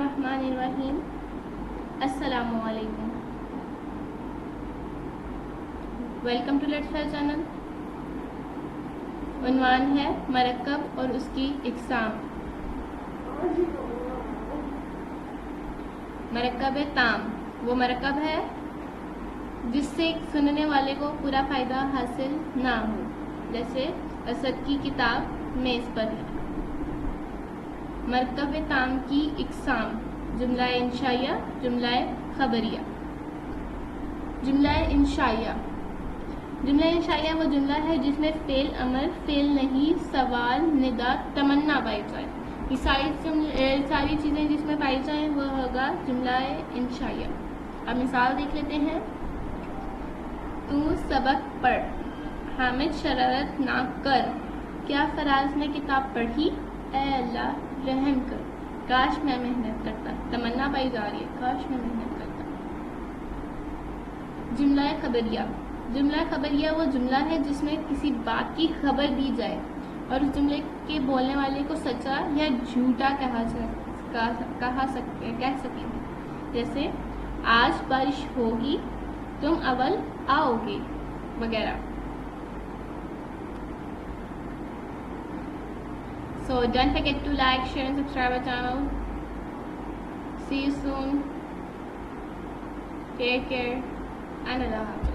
बिस्मिल्लाहिर्रहमानिर्रहीम। अस्सलामु अलैकुम। Welcome to let's fair channel. उन्वान है मरकब और उसकी इक़साम। मरकब ताम वो मरकब है जिससे सुनने वाले को पूरा फ़ायदा हासिल ना हो, जैसे असद की किताब मेज़ पर है। मरकब ताम की इक़साम: जुमला इंशाइया, जुमला खबरिया। जुमला इंशाइया वो जुमला है जिसमें फ़ेल अमर, फ़ेल नहीं, सवाल, निदा, तमन्ना पाई जाए। ये सारी चीज़ें जिसमें पाई जाएँ वो होगा जुमला इंशाइया। अब मिसाल देख लेते हैं। तू सबक पढ़, हामिद शरारत ना कर, क्या फराज ने किताब पढ़ी, ऐ अल्लाह रहम कर, काश मैं मेहनत करता। तमन्ना पाई जा रही है, काश मैं मेहनत करता। जुमला खबरिया वो जुमला है जिसमें किसी बात की खबर दी जाए और उस जुमले के बोलने वाले को सच्चा या झूठा कह सकें, जैसे आज बारिश होगी, तुम अव्वल आओगे वगैरह। So don't forget to like, share and subscribe our channel. See you soon. Take care and Allah Hafiz.